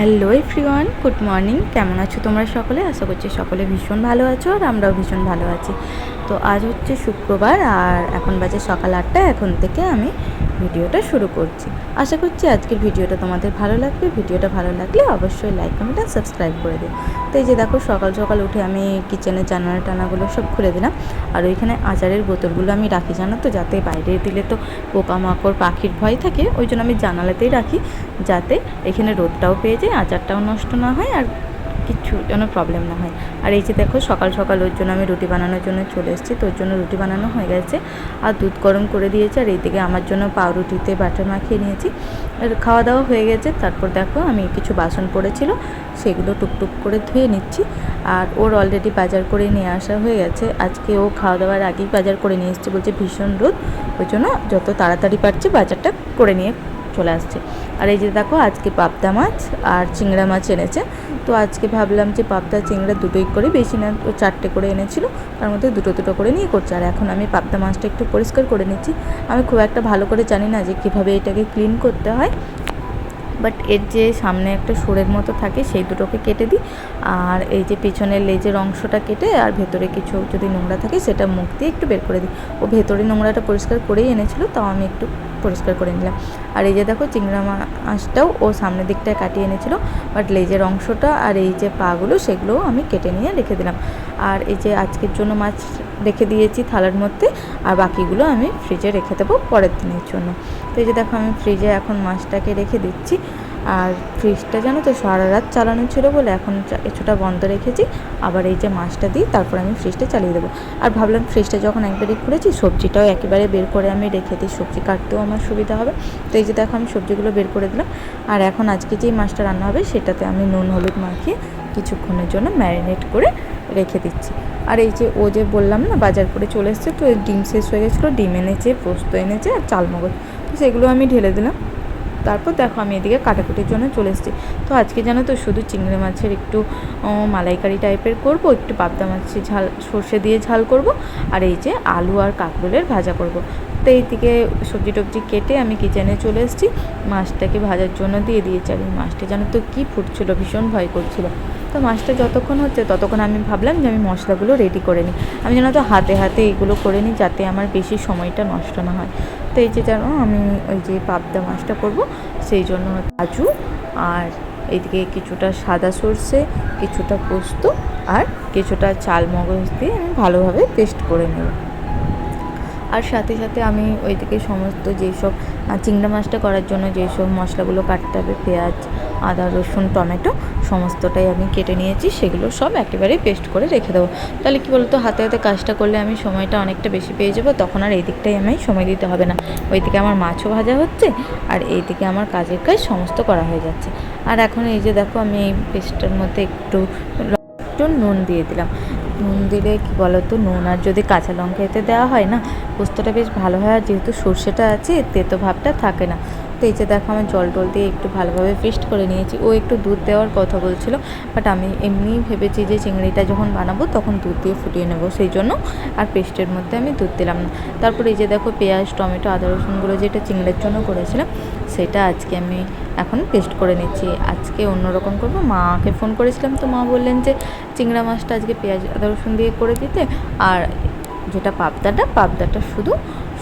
Hello everyone, good morning. কেমন আছো তোমরা সকলে? আশা করছি সকলে ভীষণ ভালো আছো আর আমরাও ভীষণ ভালো আছি। তো আজ হচ্ছে শুক্রবার আর এখন বাজে সকাল 8টা। এখন থেকে আমি ভিডিওটা শুরু করছি। আশা করছি আজকের ভিডিওটা তোমাদের ভালো লাগবে। ভিডিওটা ভালো লাগলে অবশ্যই লাইক, কমেন্ট আর সাবস্ক্রাইব করে দিও। তো এই যে দেখো, সকাল সকাল উঠে আমি কিচেনের জানালা টানাগুলো সব খুলে দিলাম। আর ওইখানে আচারের বোতলগুলো আমি রাখি, জানো তো, যাতে বাইরে দিলে তো পোকামাকড় পাখির ভয় থাকে, ওই জন্য আমি জানালাতেই রাখি, যাতে এখানে রোদটাও পেয়ে যায়, আচারটাও নষ্ট না হয় আর কিছু যেন প্রবলেম না হয়। আর এই যে দেখো, সকাল সকাল ওর জন্য আমি রুটি বানানোর জন্য চলে এসেছি। তো ওর জন্য রুটি বানানো হয়ে গেছে আর দুধ গরম করে দিয়েছে। আর এইদিকে আমার জন্য পাউরুটিতে বাটার মাখিয়ে নিয়েছি। আর খাওয়া দাওয়া হয়ে গেছে। তারপর দেখো, আমি কিছু বাসন পড়েছিল সেগুলো টুকটুক করে ধুয়ে নিচ্ছি। আর ওর অলরেডি বাজার করে নিয়ে আসা হয়ে গেছে। আজকে ও খাওয়া দাওয়ার আগেই বাজার করে নিয়ে এসছে, বলছে ভীষণ রোদ, ওই জন্য যত তাড়াতাড়ি পারছে বাজারটা করে নিয়ে চলে আসছে। আর এই যে দেখো, আজকে পাবদা মাছ আর চিংড়া মাছ এনেছে। তো আজকে ভাবলাম যে পাবদা চিংড়া দুটোই করে, বেশি না, ও 4টে করে এনেছিল, তার মধ্যে দুটো দুটো করে নিয়ে করছে। আর এখন আমি পাবদা মাছটা একটু পরিষ্কার করে নিচ্ছি। আমি খুব একটা ভালো করে জানি না যে কীভাবে এটাকে ক্লিন করতে হয়, বাট এর যে সামনে একটা সুরের মতো থাকে সেই দুটোকে কেটে দিই। আর এই যে পিছনের লেজের অংশটা কেটে আর ভেতরে কিছু যদি নোংরা থাকে সেটা মুখ দিয়ে একটু বের করে দিই। ও ভেতরে নোংরাটা পরিষ্কার করেই এনেছিল, তাও আমি একটু পরিষ্কার করে নিলাম। আর এই যে দেখো, চিংড়া মাছটাও ও সামনের দিকটায় কাটিয়ে এনেছিল, বাট লেজের অংশটা আর এই যে পাগুলো সেগুলোও আমি কেটে নিয়ে রেখে দিলাম। আর এই যে আজকের জন্য মাছ রেখে দিয়েছি থালার মধ্যে, আর বাকিগুলো আমি ফ্রিজে রেখে দেবো পরের দিনের জন্য। তো এই যে দেখো, আমি ফ্রিজে এখন মাছটাকে রেখে দিচ্ছি। আর ফ্রিজটা জানো তো সারা রাত চালানো ছিল বলে এখন কিছুটা বন্ধ রেখেছি। আবার এই যে মাছটা দিই, তারপর আমি ফ্রিজটা চালিয়ে দেবো। আর ভাবলাম ফ্রিজটা যখন একবারই খুলেছি, সবজিটাও একেবারে বের করে আমি রেখে দিই, সবজি কাটতেও আমার সুবিধা হবে। তো এই যে দেখো, আমি সবজিগুলো বের করে দিলাম। আর এখন আজকে যেই মাছটা রান্না হবে সেটাতে আমি নুন হলুদ মাখিয়ে কিছুক্ষণের জন্য ম্যারিনেট করে রেখে দিচ্ছি। আর এই যে ও যে বললাম না বাজার করে চলে এসছে, তো ডিম শেষ হয়ে গেছিলো, ডিম এনেছে, পোস্ত এনেছে আর চালমগজ, তো সেগুলো আমি ঢেলে দিলাম। তারপর দেখো, আমি এদিকে কাটাকুটির জন্য চলে এসেছি। তো আজকে জানো তো, শুধু চিংড়ি মাছের একটু মালাইকারি টাইপের করব, একটু পাবদা মাছের ঝাল সর্ষে দিয়ে ঝাল করব, আর এই যে আলু আর কাঁকরোলের ভাজা করব। তো এইদিকে সবজি টবজি কেটে আমি কিচেনে চলে এসেছি, মাছটাকে ভাজার জন্য দিয়ে দিয়েছি। আর এই মাছটা জানো তো কী ফুটছিল, ভীষণ ভয় করছিল। তো মাছটা যতক্ষণ হচ্ছে ততক্ষণ আমি ভাবলাম যে আমি মশলাগুলো রেডি করে নিই। আমি জানো তো হাতে হাতে এগুলো করে নিই, যাতে আমার বেশি সময়টা নষ্ট না হয়। তো এই যে জানো, আমি ওই যে পাবদা মাছটা করব, সেই জন্য কাজু আর এইদিকে কিছুটা সাদা সর্ষে, কিছুটা পোস্ত আর কিছুটা চালমগজ দিয়ে আমি ভালোভাবে পেস্ট করে নেব। আর সাথে সাথে আমি ওইদিকে সমস্ত যেসব চিংড়া মাছটা করার জন্য যেসব মশলাগুলো কাটতে হবে, পেঁয়াজ, আদা, রসুন, টমেটো, সমস্তটাই আমি কেটে নিয়েছি, সেগুলো সব একেবারে পেস্ট করে রেখে দেবো। তাহলে কী বলতো, হাতে হাতে কাজটা করলে আমি সময়টা অনেকটা বেশি পেয়ে যাবো, তখন আর এই দিকটাই আমি সময় দিতে হবে না। ওইদিকে আমার মাছও ভাজা হচ্ছে আর এইদিকে আমার কাজের কাজ সমস্ত করা হয়ে যাচ্ছে। আর এখন এই যে দেখো, আমি এই পেস্টটার মধ্যে একটু নুন দিয়ে দিলাম। নুন দিলে কী বলো তো, নুন আর যদি কাঁচা লঙ্কা এতে দেওয়া হয় না, পোস্তটা বেশ ভালো হয়। আর যেহেতু সর্ষেটা আছে, তেতো ভাবটা থাকে না। তো এই যে দেখো, আমি জল টল দিয়ে একটু ভালোভাবে পেস্ট করে নিয়েছি। ও একটু দুধ দেওয়ার কথা বলছিল, বাট আমি এমনিই ভেবেছি যে চিংড়িটা যখন বানাবো তখন দুধ দিয়ে ফুটিয়ে নেবো, সেই জন্য আর পেস্টের মধ্যে আমি দুধ দিলাম না। তারপর এই যে দেখো, পেঁয়াজ, টমেটো, আদা, রসুনগুলো যেটা চিংড়ির জন্য করেছিলাম, সেটা আজকে আমি এখন পেস্ট করে নিচ্ছি। আজকে অন্যরকম করবো। মাকে ফোন করেছিলাম, তো মা বললেন যে চিংড়া মাছটা আজকে পেঁয়াজ, আদা, রসুন দিয়ে করে দিতে, আর যেটা পাবদাটা শুধু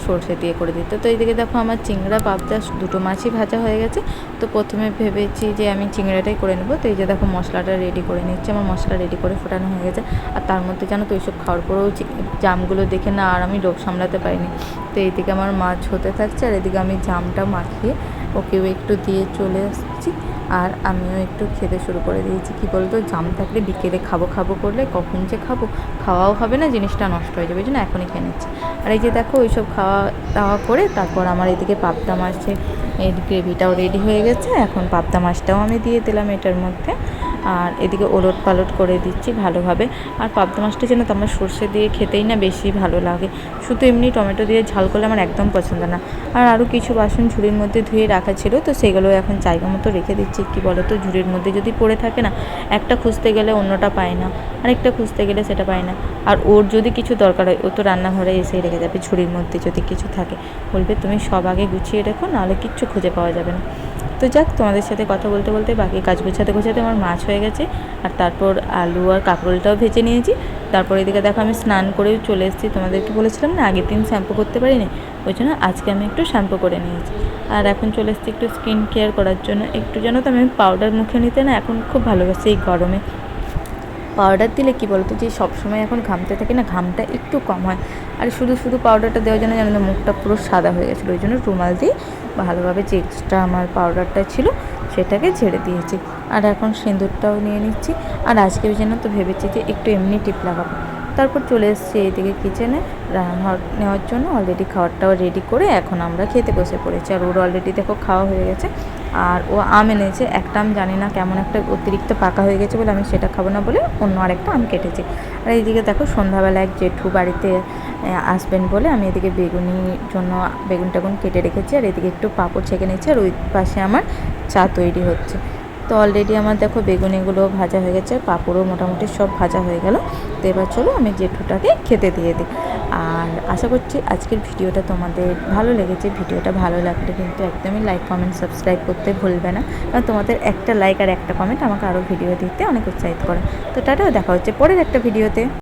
সর্ষে দিয়ে করে দিতে। তো এইদিকে দেখো, আমার চিংড়া পাবদা দুটো মাছই ভাজা হয়ে গেছে। তো প্রথমে ভেবেছি যে আমি চিংড়াটাই করে নেবো। তো এই যে দেখো, মশলাটা রেডি করে নিচ্ছি। আমার মশলা রেডি করে ফোটানো হয়ে গেছে। আর তার মধ্যে জানো তো, এইসব খাওয়ার পরেও জামগুলো দেখে না আর আমি লোভ সামলাতে পারিনি। তো এইদিকে আমার মাছ হতে থাকছে আর এদিকে আমি জামটা মাখিয়ে ওকেও একটু দিয়ে চলে আসছি। আর আমিও একটু খেতে শুরু করে দিয়েছি। কী বলতো, জাম থাকলে বিকেলে খাবো করলে কখন যে খাওয়াও হবে না, জিনিসটা নষ্ট হয়ে যাবে, এই জন্য এখনই খেয়ে নিচ্ছি। আর এই যে দেখো, ওইসব খাওয়া দাওয়া করে তারপর আমার এদিকে পাবদা মাছের এর গ্রেভিটাও রেডি হয়ে গেছে। এখন পাবদা মাছটাও আমি দিয়ে দিলাম এটার মধ্যে, আর এদিকে ওলট পালট করে দিচ্ছি ভালোভাবে। আর পাবদা মাছটা যেন তো আমার সর্ষে দিয়ে খেতেই না বেশি ভালো লাগে, শুধু এমনি টমেটো দিয়ে ঝাল করলে আমার একদম পছন্দ না। আর আরও কিছু বাসন ঝুড়ির মধ্যে ধুয়ে রাখা ছিল, তো সেগুলো এখন জায়গা মতো রেখে দিচ্ছি। কী বলো তো, ঝুড়ির মধ্যে যদি পড়ে থাকে না, একটা খুঁজতে গেলে অন্যটা পায় না, আরেকটা খুঁজতে গেলে সেটা পায় না। আর ওর যদি কিছু দরকার হয়, ও তো রান্নাঘরে এসেই রেখে যাবে। ঝুড়ির মধ্যে যদি কিছু থাকে বলবে তুমি সব আগে গুছিয়ে রেখো, নাহলে কিচ্ছু খুঁজে পাওয়া যাবে না। তো যাক, তোমাদের সাথে কথা বলতে বলতে বাকি কাজ গোছাতে গোছাতে আমার মাছ হয়ে গেছে, আর তারপর আলু আর কাঁকরোলটাও ভেজে নিয়েছি। তারপর এদিকে দেখো আমি স্নান করেও চলে এসেছি। তোমাদেরকে বলেছিলাম না আগের দিন শ্যাম্পু করতে পারিনি, ওই জন্য আজকে আমি একটু শ্যাম্পু করে নিয়েছি। আর এখন চলে এসেছি একটু স্কিন কেয়ার করার জন্য। একটু যেন তো আমি পাউডার মুখে নিতে না এখন খুব ভালোবাসি এই গরমে। পাউডার দিলে কী বলতো, যে সবসময় এখন ঘামতে থাকি না, ঘামটা একটু কম হয়। আর শুধু শুধু পাউডারটা দেওয়ার জন্য যেন মুখটা পুরো সাদা হয়ে গেছিলো, ওই জন্য রুমাল দিয়ে ভালোভাবে যে এক্সট্রা আমার পাউডারটা ছিল সেটাকে ঝেড়ে দিয়েছি। আর এখন সিঁদুরটাও নিয়ে নিচ্ছি। আর আজকে যেন তো ভেবেছি যে একটু এমনি টিপ লাগাবো। তারপর চলে এসেছি এইদিকে কিচেনে রান্না নেওয়ার জন্য। অলরেডি খাবারটাও রেডি করে এখন আমরা খেতে বসে পড়েছি। আর ওর অলরেডি দেখো খাওয়া হয়ে গেছে। আর ও আম এনেছে, একটা আম জানি না কেমন একটা অতিরিক্ত পাকা হয়ে গেছে বলে আমি সেটা খাবো না বলে অন্য আরেকটা আম কেটেছি। আর এইদিকে দেখো সন্ধ্যাবেলা এক জেঠু বাড়িতে আসবেন বলে আমি এদিকে বেগুনির জন্য বেগুন টেগুন কেটে রেখেছি। আর এদিকে একটু পাঁপড় ছেঁকে নিচ্ছি। আর ওই পাশে আমার চা তৈরি হচ্ছে। তো অলরেডি আমার দেখো বেগুনিগুলো ভাজা হয়ে গেছে, পাঁপড়ও মোটামুটি সব ভাজা হয়ে গেল। তো এবার চলো আমি জেঠুটাকে খেতে দিয়ে দিই। আর আশা করছি আজকের ভিডিওটা তোমাদের ভালো লেগেছে। ভিডিওটা ভালো লাগলে কিন্তু একদমই লাইক কমেন্ট সাবস্ক্রাইব করতে ভুলবে না, কারণ তোমাদের একটা লাইক আর একটা কমেন্ট আমাকে আরও ভিডিও দিতে অনেক উৎসাহিত করে। তো টাটা, দেখা হচ্ছে পরের একটা ভিডিওতে।